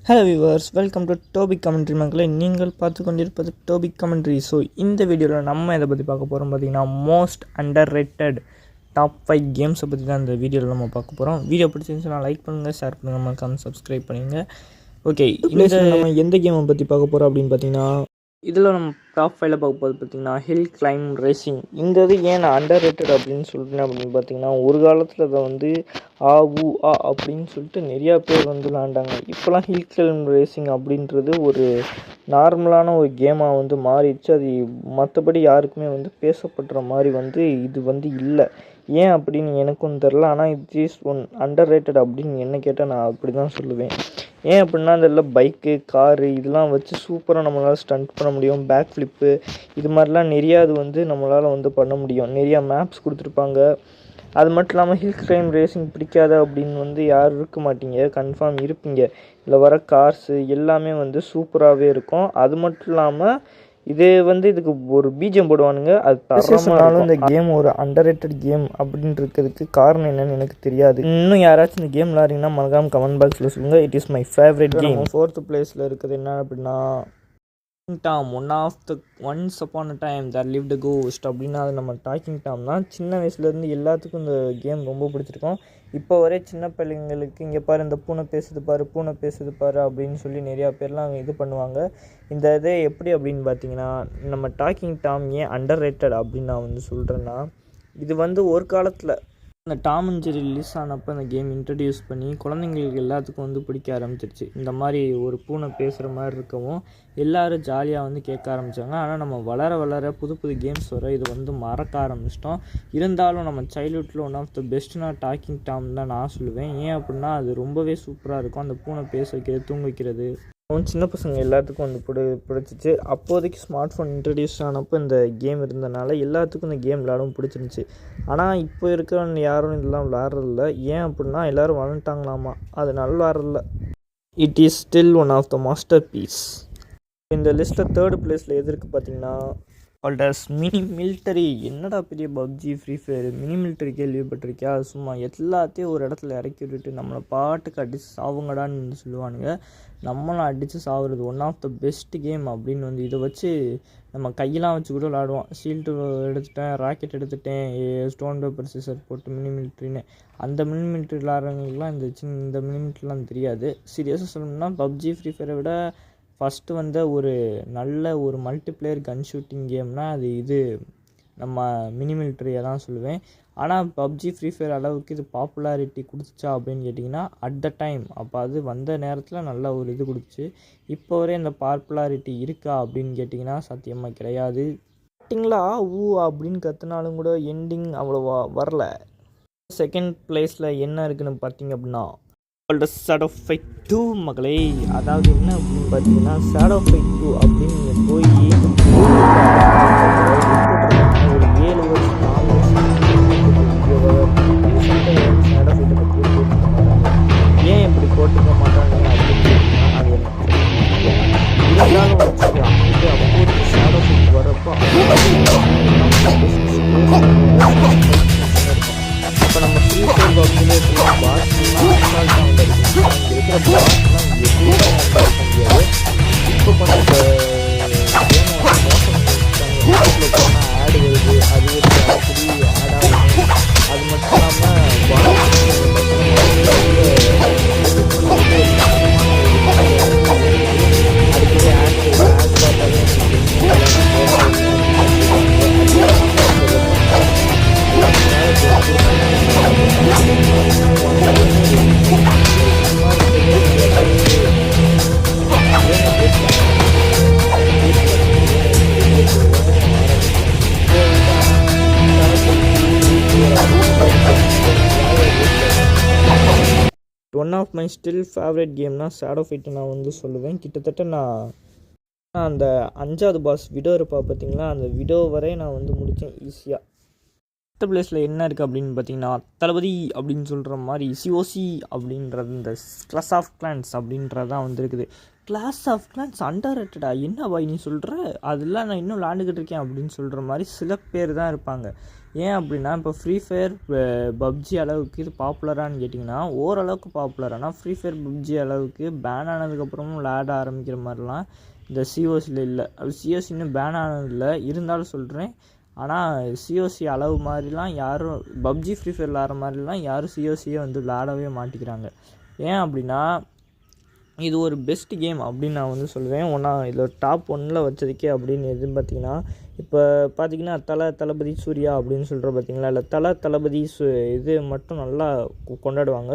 Hello viewers, welcome to topic commentary மக்களை. நீங்கள் பார்த்து கொண்டிருப்பது டோபிக் கமெண்ட்ரி. ஸோ இந்த வீடியோவில் நம்ம இதை பற்றி பார்க்க போகிறோம் பார்த்தீங்கன்னா மோஸ்ட் அண்டர் ரேட்டட் டாப் 5 கேம்ஸை பற்றி தான் இந்த வீடியோவில் நம்ம பார்க்க போகிறோம். வீடியோ பிடிச்சிருந்துச்சுன்னா லைக் பண்ணுங்கள், ஷேர் பண்ணுங்கள், மறக்காம சப்ஸ்கிரைப் பண்ணுங்க. ஓகே, இந்த நம்ம எந்த கேமை பற்றி பார்க்க போகிறோம் அப்படின்னு பார்த்தீங்கன்னா, இதில் நம்ம டாப் 5 பார்க்க போகிறது பார்த்தீங்கன்னா ஹில் கிளைம் ரேசிங். இந்த இது ஏன் நான் அண்டர் ரேட்டட் அப்படின்னு சொல்கிறேன் அப்படின்னு பார்த்தீங்கன்னா, ஒரு காலத்தில் அதை வந்து அப்படின்னு சொல்லிட்டு நிறையா பேர் வந்து விளாண்டாங்க. இப்போலாம் ஹில் கிளைம் ரேசிங் அப்படின்றது ஒரு நார்மலான ஒரு கேமாக வந்து மாறிடுச்சு. அது மற்றபடி யாருக்குமே வந்து பேசப்படுற மாதிரி வந்து இது வந்து இல்லை. ஏன் அப்படின்னு எனக்கும் தெரில. ஆனால் it is one under rated அப்படின்னு என்ன கேட்டால் நான் அப்படி தான் சொல்லுவேன். ஏன் அப்படின்னா அதில் பைக்கு, காரு இதெல்லாம் வச்சு சூப்பராக நம்மளால் ஸ்டண்ட் பண்ண முடியும். பேக் ஃப்ளிப்பு இது மாதிரிலாம் நிறையா அது வந்து நம்மளால் வந்து பண்ண முடியும். நிறையா மேப்ஸ் கொடுத்துருப்பாங்க. அது மட்டும் இல்லாமல் ஹில் கிளைம் ரேசிங் பிடிக்காத அப்படின்னு வந்து யாரும் இருக்க மாட்டீங்க, கன்ஃபார்ம் இருப்பீங்க. இதில் வர கார்ஸு எல்லாமே வந்து சூப்பராகவே இருக்கும். அது மட்டும் இல்லாமல் இது வந்து இதுக்கு ஒரு பீஜம் போடுவானுங்க. அது தரமானாலும் இந்த கேம் ஒரு அண்டர் ரேட்டட் கேம் அப்படின்னு இருக்கிறதுக்கு காரணம் என்னன்னு எனக்கு தெரியாது. இன்னும் யாராச்சும் இந்த கேம் விளாட்றீங்கன்னா மறக்காம கமெண்ட் பாக்ஸில் சொல்லுங்கள். It is my favourite game. 4th பிளேஸில் இருக்குது என்ன அப்படின்னா Tom. Once upon a time there lived a ghost அப்படின்னா அது நம்ம டாக்கிங் டாம் தான். சின்ன வயசுலேருந்து எல்லாத்துக்கும் இந்த கேம் ரொம்ப பிடிச்சிருக்கும். இப்போ வரை சின்ன பிள்ளைங்களுக்கு இங்கே பாரு இந்த பூனை பேசுது பாரு அப்படின்னு சொல்லி நிறையா பேர்லாம் இது பண்ணுவாங்க. இந்த இதே எப்படி அப்படின்னு பார்த்தீங்கன்னா, நம்ம டாக்கிங் டாம் ஏன் அண்டர் ரேட்டட் அப்படின்னு நான் வந்து சொல்கிறேன்னா, இது வந்து ஒரு காலத்தில் இந்த டாம் அண்ட் ஜெர்ரி ரிலீஸ் ஆனப்போ அந்த கேம் இன்ட்ரடியூஸ் பண்ணி குழந்தைங்களுக்கு எல்லாத்துக்கும் வந்து பிடிக்க ஆரம்பிச்சிருச்சு. இந்த மாதிரி ஒரு பூனை பேசுகிற மாதிரி இருக்கவும் எல்லோரும் ஜாலியாக வந்து கேட்க ஆரம்பித்தாங்க. ஆனால் நம்ம வளர புது கேம்ஸ் வர இது வந்து மறக்க ஆரம்பிச்சிட்டோம். இருந்தாலும் நம்ம சைல்ட்ஹுட்டில் ஒன் ஆஃப் த பெஸ்ட்னா டாக்கிங் டாம் தான் நான் சொல்லுவேன். ஏன் அப்படின்னா அது ரொம்பவே சூப்பராக இருக்கும். அந்த பூனை பேச வைக்கிறது, தூங்க வைக்கிறது சின்ன பசங்க எல்லாத்துக்கும் வந்து பிடிச்சிச்சு. அப்போதைக்கு ஸ்மார்ட் ஃபோன் இன்ட்ரடியூஸ் ஆனப்போ இந்த கேம் இருந்தனால எல்லாத்துக்கும் இந்த கேம் விளையாடவும் பிடிச்சிருந்துச்சி. ஆனால் இப்போ இருக்கிறவங்க யாரும் இதெல்லாம் விளாட்றதில்ல. ஏன் அப்படின்னா எல்லோரும் வளர்ந்துட்டாங்களாமா, அதனால விளாட்றதில்ல. It is still one of the masterpiece. இந்த லிஸ்ட்டில் 3rd பிளேஸில் எது இருக்குது பார்த்தீங்கன்னா கால்டஸ் மினி மிலிட்டரி. என்னடா பெரிய PUBG, free fire, mini military கேள்விப்பட்டிருக்கியா? சும்மா எல்லாத்தையும் ஒரு இடத்துல இறக்கி விட்டுட்டு நம்மளை பாட்டுக்கு அடித்து சாவுங்கடான்னு சொல்லுவானுங்க. நம்மளும் அடித்து சாவுறது one of the best game அப்படின்னு வந்து இதை வச்சு நம்ம கையெல்லாம் வச்சு கூட விளாடுவோம். ஷீல்டு எடுத்துட்டேன், ராக்கெட் எடுத்துட்டேன், ஸ்டோன் பேப்பர் சிசர் போட்டு மினி மிலிட்ரின்னு. அந்த மினி மிலிட்ரி விளாட்றவங்களுக்குலாம் இந்த மினி மிலிட்ரிலாம் தெரியாது. சீரியஸாக சொல்லணும்னா பப்ஜி, ஃப்ரீ ஃபயரை விட ஃபஸ்ட்டு வந்து ஒரு நல்ல ஒரு மல்டிப்ளேயர் கன் ஷூட்டிங் கேம்னால் அது இது நம்ம மினி மிலிட்ரியை தான் சொல்லுவேன். ஆனால் பப்ஜி, ஃப்ரீ ஃபயர் அளவுக்கு இது பாப்புலாரிட்டி கொடுத்துச்சா அப்படின்னு கேட்டிங்கன்னா அட் த டைம் அப்போ அது வந்த நேரத்தில் நல்ல ஒரு இது கொடுத்துச்சு. இப்போ வரை இந்த பாப்புலாரிட்டி இருக்கா அப்படின்னு கேட்டிங்கன்னா சத்தியமாக கிடையாது. ஸ்டார்டிங்கில் அப்படின்னு கற்றுனாலும் கூட எண்டிங் அவ்வளோவா வரல. 2nd பிளேஸில் என்ன இருக்குதுன்னு பார்த்தீங்க அப்படின்னா ஷேடோ ஃபைட் 2 மகளே. அதாவது என்ன அப்படின்னு பார்த்தீங்கன்னா ஷேடோ ஃபைட் 2 அப்படின்னு நீங்கள் போய் ஒரு 7 வருஷம் 4 வருஷம் ஷேடோ ஃபைட்டை பற்றி போட்டுக்க மாட்டாங்க. ஏன் இப்படி போட்டுக்க மாட்டாங்க அப்படின்னு கேட்டிங்கன்னா அது இருந்தாலும் வச்சுக்கலாம். இது அப்போது ஷேடோ ஃபைட் வரப்போ இப்போ நம்ம ஃப்ரீ ஃபயர் பப்ஜிலே இருக்கலாம் பாஸ்லாம் அசால்ட்டாக வந்து இருக்கும். இங்கே இருக்கிற பாஸ்லாம் எதுவும் முடியாது. இப்போ கொஞ்சம் கேமை வந்து மோசம் யூடியூப்பில் போனால் ஆடு வருது, அது வருது, அப்படி ஆடாகும். அது மட்டும் இல்லாமல் பாஸ் அடிக்கடி ஆட் பார்த்தாலே one of my still favourite கேம்னா ஷேடோ ஃபைட்டு நான் வந்து சொல்லுவேன். கிட்டத்தட்ட நான் அந்த 5வது பாஸ் விடோ இருப்பா பார்த்தீங்களா, அந்த விடோ வரை நான் வந்து முடித்தேன் ஈஸியாக. 10th பிளேஸில் என்ன இருக்குது அப்படின்னு பார்த்தீங்கன்னா தளபதி அப்படின்னு சொல்கிற மாதிரி சிஓசி அப்படின்றது இந்த கிளாஷ் ஆஃப் கிளான்ஸ் அப்படின்றது தான் வந்துருக்குது. கிளாஸ் ஆஃப் கிளான்ஸ் அண்டர் ரேட்டடா என்ன பாய் நீ சொல்கிற, அதெல்லாம் நான் இன்னும் விளாண்டுக்கிட்டு இருக்கேன் அப்படின்னு சொல்கிற மாதிரி சில பேர் தான் இருப்பாங்க. ஏன் அப்படின்னா இப்போ ஃப்ரீ ஃபயர் பப்ஜி அளவுக்கு இது பாப்புலரானு கேட்டிங்கன்னா ஓரளவுக்கு பாப்புலர். ஆனால் ஃப்ரீ ஃபயர் பப்ஜி அளவுக்கு பேன் ஆனதுக்கப்புறமும் விளையாட ஆரம்பிக்கிற மாதிரிலாம் இந்த சிஓசியில் இல்லை. அது சிஓசி இன்னும் பேன் ஆனதில்லை, இருந்தாலும் சொல்கிறேன். ஆனால் சிஓசி அளவு மாதிரிலாம் யாரும் பப்ஜி ஃப்ரீ ஃபயர் விளாட்ற மாதிரிலாம் யாரும் சிஓசியே வந்து விளாடவே மாட்டிக்கிறாங்க. ஏன் அப்படின்னா இது ஒரு பெஸ்ட் கேம் அப்படின்னு நான் வந்து சொல்லுவேன். இதில் டாப் 1ல் வச்சதுக்கே அப்படின்னு எதுன்னு பார்த்தீங்கன்னா இப்போ பார்த்தீங்கன்னா தளபதி சூர்யா அப்படின்னு சொல்கிற பார்த்தீங்களா, இல்லை தளபதி இது மட்டும் நல்லா கொண்டாடுவாங்க.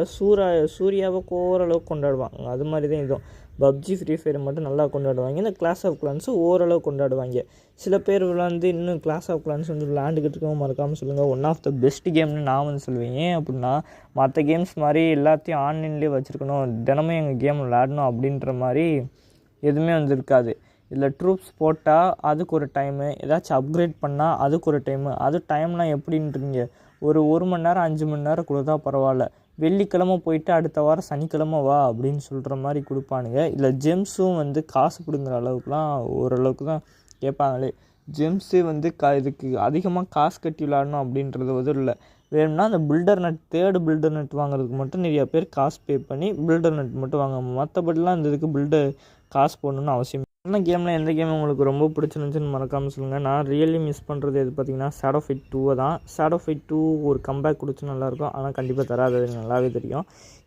சூர்யாவை ஓரளவுக்கு கொண்டாடுவாங்க. அது மாதிரி தான் இதுவும் பப்ஜி ஃப்ரீ ஃபயர் மட்டும் நல்லா கொண்டாடுவாங்க. இந்த கிளாஸ் ஆஃப் கிளான்ஸும் ஓரளவு கொண்டாடுவாங்க. சில பேர் வந்து இன்னும் கிளாஸ் ஆஃப் கிளான்ஸ் வந்து விளாண்டுக்கிட்டு இருக்கவும் மறக்காமல் சொல்லுங்கள். ஒன் ஆஃப் த பெஸ்ட் கேம்னு நான் வந்து சொல்லுவேன். ஏன் அப்படின்னா மற்ற கேம்ஸ் மாதிரி எல்லாத்தையும் ஆன்லைன்லேயே வச்சுருக்கணும், தினமும் எங்கள் கேம் விளாடணும் அப்படின்ற மாதிரி எதுவுமே வந்து இருக்காது. இதில் ட்ரூப்ஸ் போட்டால் அதுக்கு ஒரு டைமு, ஏதாச்சும் அப்கிரேட் பண்ணால் அதுக்கு ஒரு டைமு. அது டைம்லாம் எப்படின்றீங்க, ஒரு மணி நேரம் 5 மணி நேரம் கொடுத்தா பரவாயில்ல. வெள்ளிக்கிழமை போயிட்டு அடுத்த வாரம் சனிக்கிழமை வா அப்படின்னு சொல்கிற மாதிரி கொடுப்பானுங்க. இல்லை ஜெம்ஸும் வந்து காசு பிடுங்குற அளவுக்குலாம் ஓரளவுக்கு தான் கேட்பாங்களே. ஜெம்ஸு வந்து இதுக்கு அதிகமாக காசு கட்டி விளாடணும் அப்படின்றது வந்து இல்லை. வேணும்னா அந்த filter net, third filter net வாங்குறதுக்கு மட்டும் நிறையா பேர் காசு பே பண்ணி பில்டர் நெட் மட்டும் வாங்க, மற்றபடிலாம் இந்த இதுக்கு பில்டர் காசு போடணுன்னு அவசியம். இந்த கேமில் எந்த கேம் உங்களுக்கு ரொம்ப பிடிச்சிருந்துச்சுன்னு மறக்காமல் சொல்லுங்கள். நான் ரியலி மிஸ் பண்ணுறது எது பார்த்தீங்கன்னா ஷேடோ ஃபைட் 2 தான். ஷேடோ ஃபைட் 2 ஒரு கம்பேக் கொடுத்து நல்லாயிருக்கும், ஆனால் கண்டிப்பாக தராது, அது நல்லாவே தெரியும்.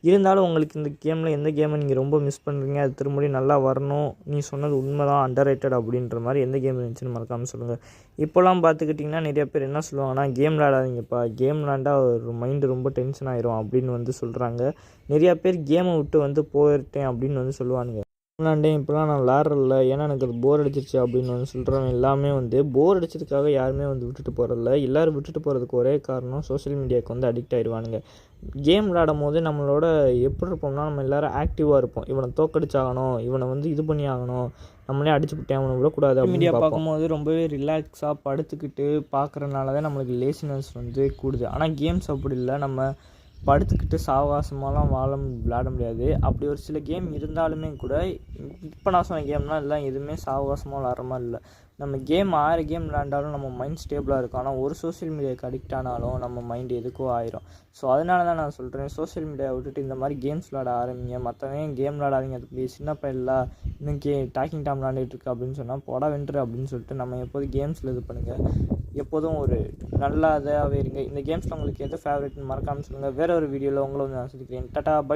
இருந்தாலும் உங்களுக்கு இந்த கேமில் எந்த கேமை நீங்கள் ரொம்ப மிஸ் பண்ணுறீங்க, அது திரும்பவும் நல்லா வரணும், நீ சொன்னது உண்மை தான், அண்டர் ரேட்டட் அப்படின்ற மாதிரி எந்த கேம் இருந்துச்சுன்னு மறக்காமல் சொல்லுங்கள். இப்போலாம் பார்த்துக்கிட்டிங்கன்னா நிறைய பேர் என்ன சொல்லுவாங்கன்னா கேம் விளாடாதீங்கப்பா, கேம் விளாண்டா ஒரு மைண்டு ரொம்ப டென்ஷன் ஆயிரும் அப்படின்னு வந்து சொல்கிறாங்க. நிறையா பேர் கேமை விட்டு வந்து போயிட்டேன் அப்படின்னு வந்து சொல்லுவானுங்க. விளாண்டேன் இப்போலாம் நான் விளாட்றதில்ல, ஏன்னா எனக்கு அது போர் அடிச்சிருச்சு அப்படின்னு வந்து சொல்கிறவங்க எல்லாமே வந்து போர் அடிச்சதுக்காக யாருமே வந்து விட்டுட்டு போகிறதில்ல. எல்லோரும் விட்டுட்டு போகிறதுக்கு ஒரே காரணம் சோஷியல் மீடியாவுக்கு வந்து அடிக்ட் ஆகிடுவானுங்க. கேம் விளாடும் போது நம்மளோட எப்படி இருப்போம்னா நம்ம எல்லோரும் ஆக்டிவாக இருப்போம். இவனை தோக்கடிச்சாகணும், இவனை வந்து இது பண்ணி ஆகணும், நம்மளே அடிச்சுக்கிட்டேன், அவனை விடக்கூடாது. மீடியா பார்க்கும்போது ரொம்பவே ரிலாக்ஸாக படுத்துக்கிட்டு பார்க்குறதுனால தான் நம்மளுக்கு லேசினஸ் வந்து கூடுது. ஆனால் கேம்ஸ் அப்படி இல்லை, நம்ம படுத்துக்கிட்டு சாவகாசமாலாம் விளாட முடியாது. அப்படி ஒரு சில கேம் இருந்தாலுமே கூட இப்போ நான் சொன்ன கேம்லாம் எல்லாம் எதுவுமே சாவகாசமாக விளாட்ற மாதிரி இல்லை. நம்ம கேம் 6 கேம் விளாண்டாலும் நம்ம மைண்ட் ஸ்டேபிளாக இருக்கும். ஆனால் ஒரு சோஷியல் மீடியாவுக்கு அடிக்ட் ஆனாலும் நம்ம மைண்டு எதுக்கோ ஆயிரும். ஸோ அதனால தான் நான் சொல்கிறேன், சோஷியல் மீடியாவை விட்டுட்டு இந்த மாதிரி கேம்ஸ் விளாட ஆரம்பிங்க. மற்றவங்க கேம் விளாடாதீங்க, அது சின்ன பையன்ல இன்னும் டாக்கிங் டாம் விளாண்டுட்டு இருக்கு அப்படின்னு சொன்னால் போடா வென்று அப்படின்னு சொல்லிட்டு நம்ம எப்போதும் கேம்ஸில் இது பண்ணுங்கள். எப்போதும் ஒரு நல்ல இதாகவே இருங்க. இந்த கேம்ஸில் உங்களுக்கு எது ஃபேவரட்னு மறக்காமல் சொல்லுங்கள். வேறு ஒரு வீடியோவில் உங்களை வந்து நான் சொல்லிக்கிறேன். Tata bye.